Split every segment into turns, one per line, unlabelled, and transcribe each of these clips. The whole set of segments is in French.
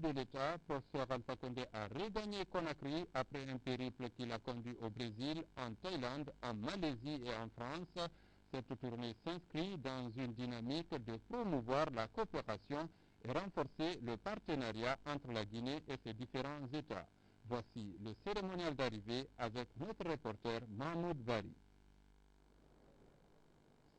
de l'État, professeur Alpha Condé, a regagné Conakry après un périple qui l'a conduit au Brésil, en Thaïlande, en Malaisie et en France. Cette tournée s'inscrit dans une dynamique de promouvoir la coopération et renforcer le partenariat entre la Guinée et ses différents États. Voici le cérémonial d'arrivée avec notre reporter Mahmoud Bari.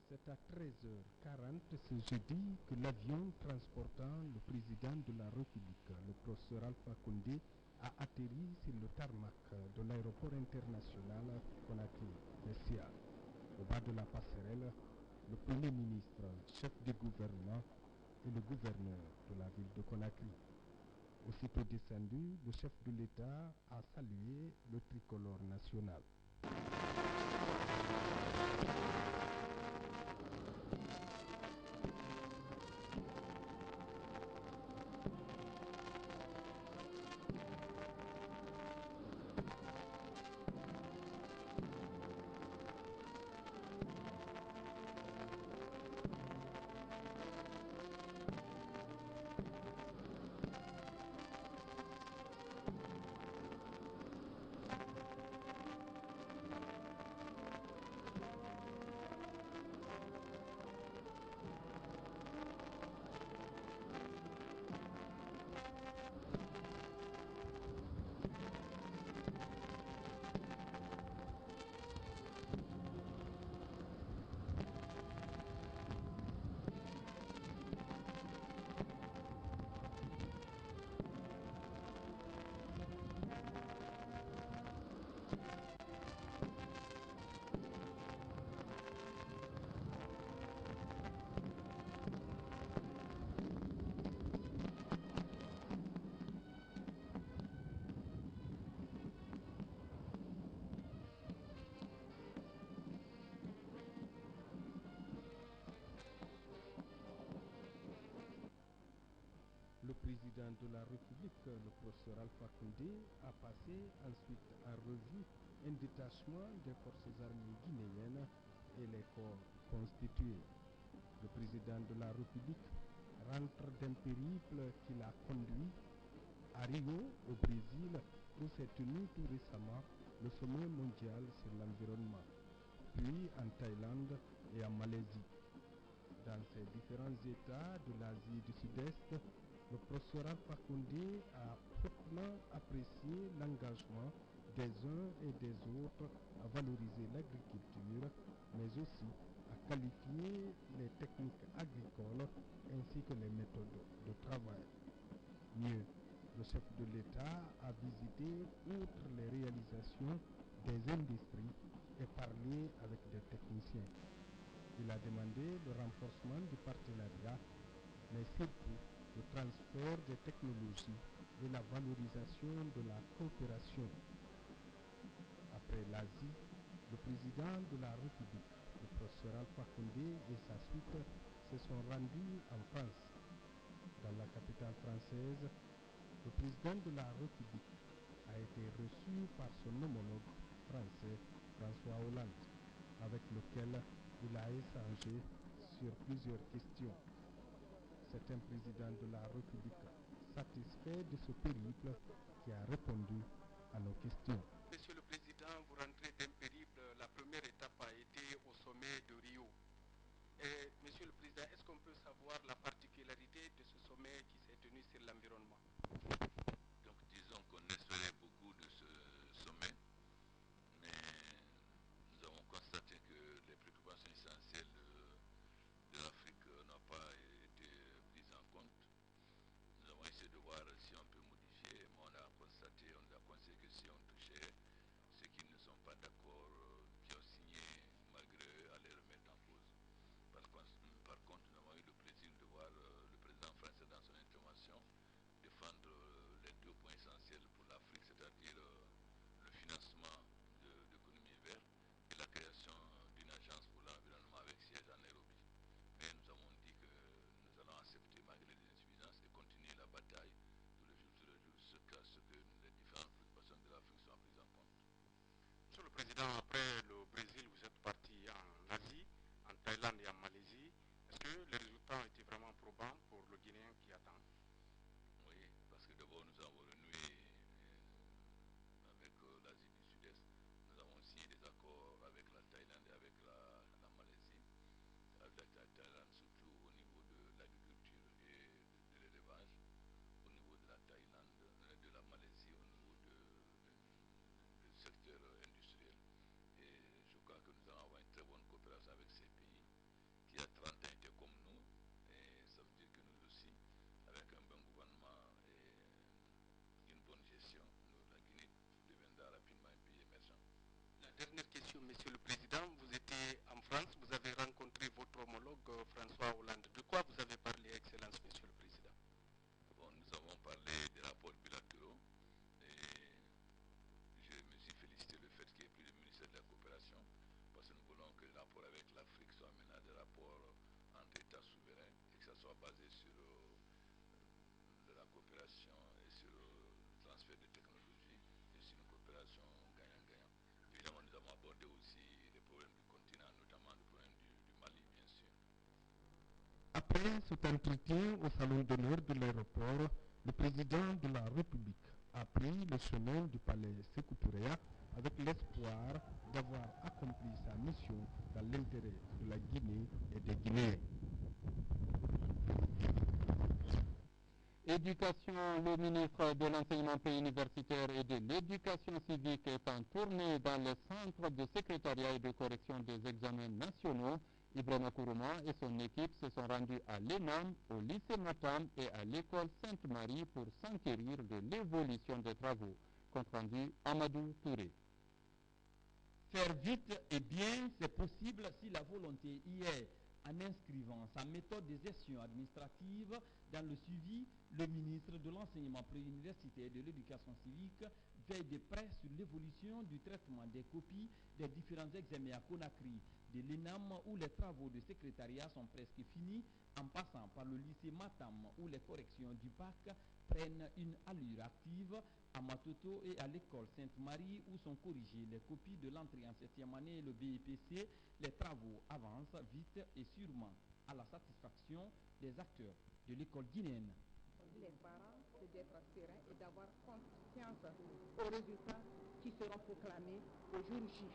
C'est à 13h40 ce jeudi que l'avion transportant le président de la République, le professeur Alpha Condé, a atterri sur le tarmac de l'aéroport international Conakry-Bessia. Au bas de la passerelle, le Premier ministre, chef de gouvernement et le gouverneur de la ville de Conakry. Aussitôt descendu, le chef de l'État a salué le tricolore national. Le président de la République, le professeur Alpha Condé, a passé ensuite en revue un détachement des forces armées guinéennes et les corps constitués. Le président de la République rentre d'un périple qui l'a conduit à Rio, au Brésil, où s'est tenu tout récemment le sommet mondial sur l'environnement, puis en Thaïlande et en Malaisie. Dans ces différents États de l'Asie du Sud-Est, le professeur Alpha Condé a hautement apprécié l'engagement des uns et des autres à valoriser l'agriculture, mais aussi à qualifier les techniques agricoles ainsi que les méthodes de travail. Mieux, le chef de l'État a visité, outre les réalisations, des industries et parlé avec des techniciens. Il a demandé le renforcement du partenariat, mais surtout le transfert des technologies et la valorisation de la coopération. Après l'Asie, le président de la République, le professeur Alpha Condé et sa suite se sont rendus en France. Dans la capitale française, le président de la République a été reçu par son homologue français, François Hollande, avec lequel il a échangé sur plusieurs questions. C'est un président de la République satisfait de ce périple qui a répondu à nos questions.
Monsieur le Président, vous rentrez d'un périple. La première étape a été au sommet de Rio. Et, Monsieur le Président, est-ce qu'on peut savoir la particularité de ce sommet qui s'est tenu sur l'environnement?
Donc disons qu'on espérait beaucoup de ce sommet, mais nous avons constaté que les préoccupations essentielles de l'Afrique n'ont pas été prises en compte. Nous avons essayé de voir si on peut modifier, mais on a constaté que si on touchait ceux qui ne sont pas d'accord, qui ont signé malgré eux, à les remettre en cause. Par contre, nous avons eu le plaisir de voir le président français dans son intervention défendre les deux points essentiels pour l'Afrique, c'est-à-dire le financement de l'économie verte et la création d'une agence pour l'environnement avec siège à Nairobi. Mais nous avons dit que nous allons accepter malgré les insuffisances et continuer la bataille tous les jours, jusqu'à ce que les différentes préoccupations de l'Afrique soient prises en compte.
Monsieur le Président, Monsieur le Président, vous étiez en France, vous avez rencontré votre homologue François Hollande. De quoi vous avez parlé, Excellence, Monsieur le Président?
Bon, nous avons parlé des rapports bilatéraux et je me suis félicité le fait qu'il n'y ait plus de ministère de la coopération parce que nous voulons que les rapports avec l'Afrique soient maintenant des rapports entre États souverains et que ça soit basé sur de la coopération et sur le transfert de technologies et sur une coopération gagnant-gagnant. Évidemment, nous avons abordé aussi les problèmes du continent, notamment le problème du Mali, bien sûr.
Après cet entretien au salon d'honneur de l'aéroport, le président de la République a pris le chemin du palais Sékou Touré avec l'espoir d'avoir accompli sa mission dans l'intérêt de la Guinée et des Guinéens.
Éducation, le ministre de l'Enseignement préuniversitaire et de l'Éducation civique est en tournée dans les centres de secrétariat et de correction des examens nationaux. Ibrahima Kourouma et son équipe se sont rendus à l'ENAM, au lycée Matam et à l'école Sainte-Marie pour s'enquérir de l'évolution des travaux. Compte rendu Amadou Touré.
Faire vite et bien, c'est possible si la volonté y est. En inscrivant sa méthode de gestion administrative dans le suivi, le ministre de l'Enseignement préuniversitaire et de l'Éducation civique veille de près sur l'évolution du traitement des copies des différents examens à Conakry, de l'ENAM où les travaux de secrétariat sont presque finis, en passant par le lycée Matam où les corrections du bac prennent une allure active, à Matoto et à l'école Sainte-Marie où sont corrigées les copies de l'entrée en 7e année et le BEPC, les travaux avancent vite et sûrement à la satisfaction des acteurs de l'école guinéenne.
Les parents, c'est d'être sereins et d'avoir confiance aux résultats qui seront proclamés au jour J.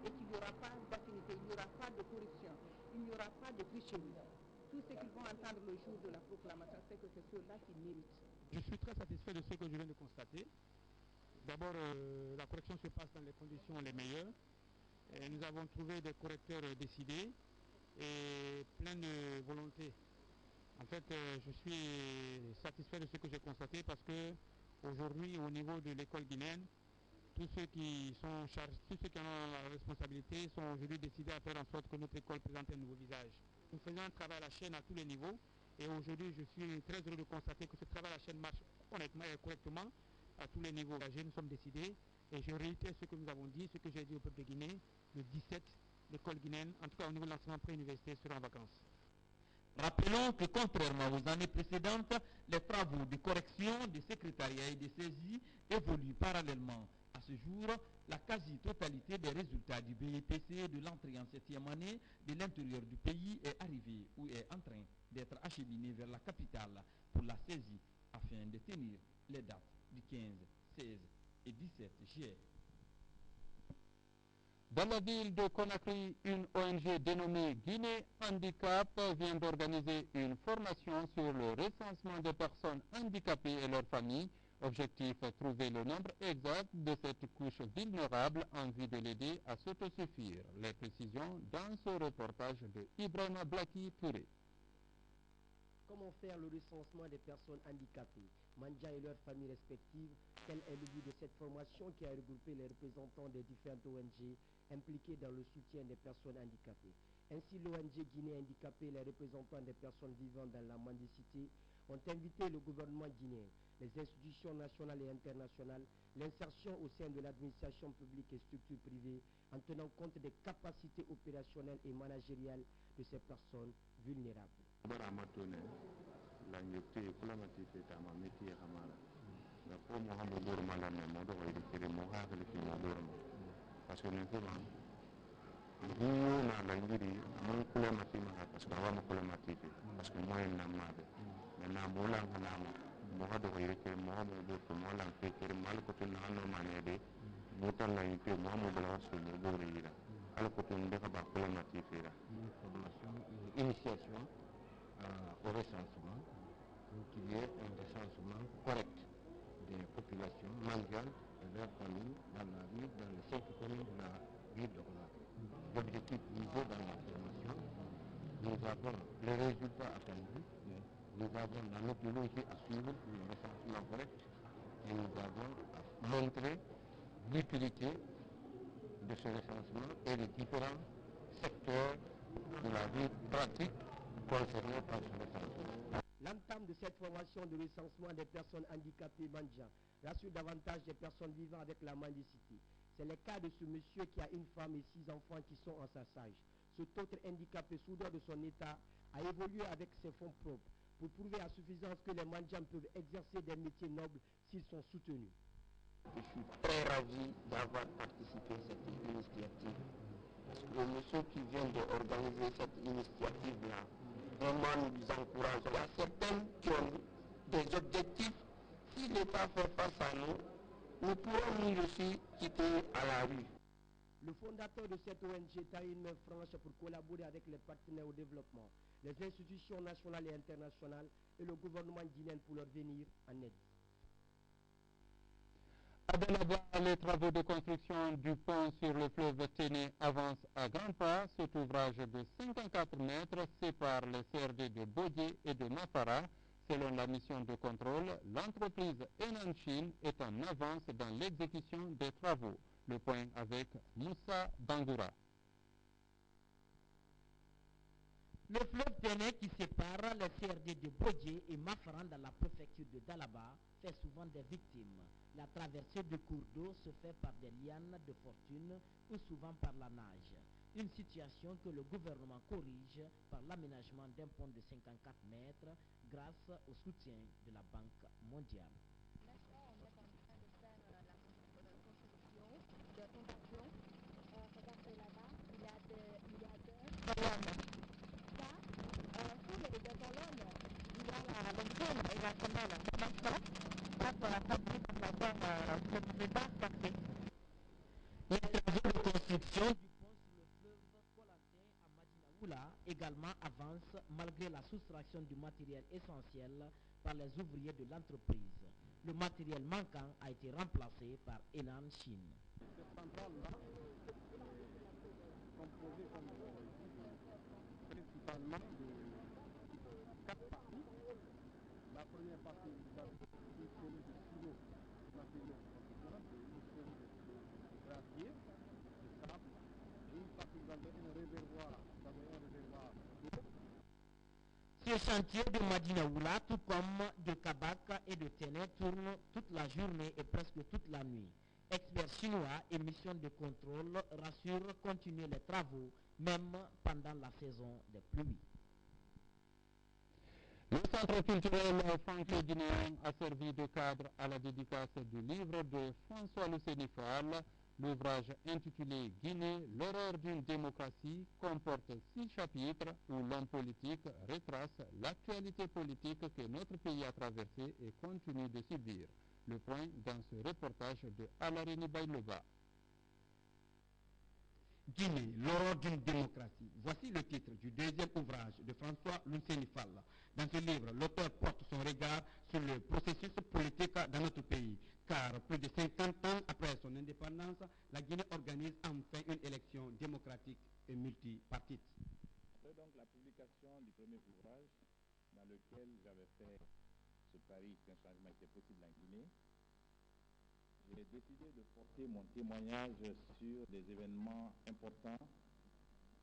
Et qu'il n'y aura pas d'affinité, il n'y aura pas de corruption, il n'y aura pas de tricherie. Tout ce qu'ils vont entendre le jour de la proclamation, c'est que c'est ceux-là qui méritent.
Je suis très satisfait de ce que je viens de constater. D'abord, la correction se passe dans les conditions les meilleures. Et nous avons trouvé des correcteurs décidés et plein de volonté. En fait, je suis satisfait de ce que j'ai constaté parce que aujourd'hui, au niveau de l'école guinéenne, tous ceux qui sont chargés, tous ceux qui ont la responsabilité sont aujourd'hui décidés à faire en sorte que notre école présente un nouveau visage. Nous faisons un travail à la chaîne à tous les niveaux et aujourd'hui, je suis très heureux de constater que ce travail à la chaîne marche honnêtement et correctement à tous les niveaux. Nous sommes décidés et je réitère ce que nous avons dit, ce que j'ai dit au peuple guinéen, le 17, l'école guinéenne, en tout cas au niveau de l'enseignement préuniversitaire, sera en vacances.
Rappelons que contrairement aux années précédentes, les travaux de correction, de secrétariat et de saisie évoluent parallèlement. À ce jour, la quasi-totalité des résultats du BEPC de l'entrée en 7e année de l'intérieur du pays est arrivée ou est en train d'être acheminée vers la capitale pour la saisie afin de tenir les dates du 15, 16 et 17 juillet.
Dans la ville de Conakry, une ONG dénommée Guinée Handicap vient d'organiser une formation sur le recensement des personnes handicapées et leurs familles. Objectif, trouver le nombre exact de cette couche vulnérable en vue de l'aider à s'autosuffire. Les précisions dans ce reportage de Ibrahima Blaki Touré.
Comment faire le recensement des personnes handicapées, Mandja et leurs familles respectives? Tel est le but de cette formation qui a regroupé les représentants des différentes ONG impliquées dans le soutien des personnes handicapées. Ainsi, l'ONG Guinée Handicapée et les représentants des personnes vivant dans la mendicité ont invité le gouvernement guinéen, les institutions nationales et internationales, l'insertion au sein de l'administration publique et structures privées en tenant compte des capacités opérationnelles et managériales de ces personnes vulnérables.
Initiation au recensement pour qu'il y ait un recensement correct des populations mondiales et leurs familles dans la ville, dans les 5 communes de la ville de Conakry. L'objectif visé dans la formation, nous avons les résultats attendus, nous avons la méthodologie à suivre pour le recensement correct et nous avons à montrer l'utilité,
de ce recensement et les différents secteurs de la vie pratique concernés par ce recensement.
L'entame de cette formation de recensement des personnes handicapées Mandja rassure davantage des personnes vivant avec la mendicité. C'est le cas de ce monsieur qui a une femme et 6 enfants qui sont en sa charge. Cet autre handicapé, soudeur de son état, a évolué avec ses fonds propres pour prouver à suffisance que les Mandjans peuvent exercer des métiers nobles s'ils sont soutenus.
Je suis très ravi d'avoir participé à cette initiative. Parce que le monsieur qui vient d'organiser cette initiative-là, vraiment nous encourage. Il y a certains qui ont des objectifs. Si l'État fait face à nous, nous pourrons nous aussi quitter à la rue.
Le fondateur de cette ONG taille une main franche pour collaborer avec les partenaires au développement, les institutions nationales et internationales et le gouvernement guinéen pour leur venir en aide.
À Dalaba, les travaux de construction du pont sur le fleuve Téné avancent à grands pas. Cet ouvrage de 54 mètres sépare les CRD de Bodié et de Mafara. Selon la mission de contrôle, l'entreprise Enan Chine est en avance dans l'exécution des travaux. Le point avec Moussa Bangoura.
Le fleuve Téné qui sépare les CRD de Bodié et Mafaran dans la préfecture de Dalaba fait souvent des victimes. La traversée de cours d'eau se fait par des lianes de fortune ou souvent par la nage. Une situation que le gouvernement corrige par l'aménagement d'un pont de 54 mètres grâce au soutien de la Banque mondiale.
Maintenant, on est en train de faire la construction des fondations. Regardez là-bas, il y a des colonnes. Ça, sous les colonnes, il y a le grêle et la semelle. Maintenant, ça sera fabriqué par la terre, je ne vais pas passer.
Les travaux de construction du pont sur le fleuve Kolantin à Madinaoula également avancent malgré la soustraction du matériel essentiel par les ouvriers de l'entreprise. Le matériel manquant a été remplacé par Enan Chine.
Cette centrale-là est composée comme principalement de 4 parties. La première partie va fonctionner de silos matériaux une série de gravier, de sable, et une partie vous avez un réservoir d'eau.
Ce chantier de Madinaoula, tout comme de Kabak et de Téné, tourne toute la journée et presque toute la nuit. Experts chinois et missions de contrôle rassurent continuer les travaux, même pendant la saison des pluies.
Le centre culturel franco-guinéen a servi de cadre à la dédicace du livre de François Luceni Fall. L'ouvrage intitulé Guinée, l'horreur d'une démocratie comporte 6 chapitres où l'homme politique retrace l'actualité politique que notre pays a traversée et continue de subir. Le point dans ce reportage de Alarini Bailova.
Guinée, l'horreur d'une démocratie. Voici le titre du deuxième ouvrage de François Luceni Fall. Dans ce livre, l'auteur porte son regard sur le processus politique dans notre pays, car plus de 50 ans après son indépendance, la Guinée organise enfin une élection démocratique et multipartite.
C'est donc la publication du premier ouvrage dans lequel j'avais fait ce pari qu'un changement était possible en Guinée. J'ai décidé de porter mon témoignage sur des événements importants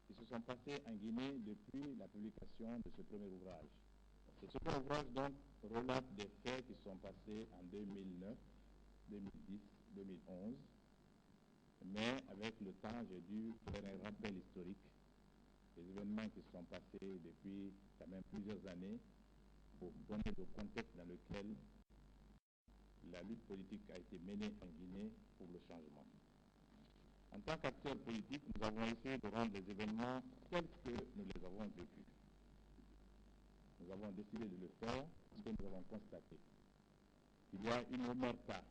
qui se sont passés en Guinée depuis la publication de ce premier ouvrage. Ce second ouvrage donc relate des faits qui se sont passés en 2009, 2010, 2011, mais avec le temps j'ai dû faire un rappel historique des événements qui se sont passés depuis quand même plusieurs années pour donner le contexte dans lequel la lutte politique a été menée en Guinée pour le changement. En tant qu'acteurs politiques, nous avons essayé de rendre les événements tels que nous les avons vécus. Nous avons décidé de le faire parce que nous avons constaté qu'il y a une omerta,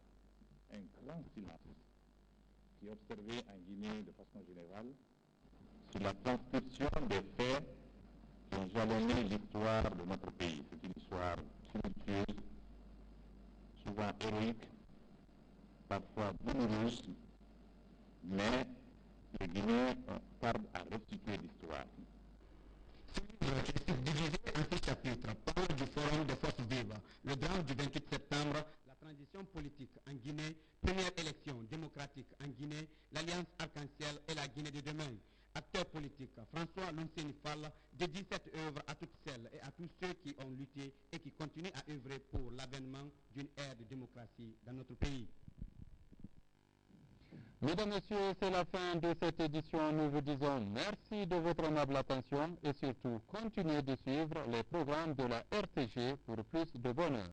un grand silence qui est observé en Guinée de façon générale sur la transcription des faits qui ont jalonné l'histoire de notre pays. C'est une histoire tumultueuse, souvent héroïque, parfois douloureuse, mais les Guinéens tardent à restituer l'histoire.
Ce livre est subdivisé en 6 chapitres, parle du forum des forces vives, le drame du 28 septembre, la transition politique en Guinée, première élection démocratique en Guinée, l'Alliance Arc-en-Ciel et la Guinée de demain. Acteur politique, François Lunseni Fall dédie cette œuvre à toutes celles et à tous ceux qui ont lutté et qui continuent à œuvrer pour l'avènement d'une ère de démocratie dans notre pays.
Mesdames, Messieurs, c'est la fin de cette édition. Nous vous disons merci de votre aimable attention et surtout continuez de suivre les programmes de la RTG pour plus de bonheur.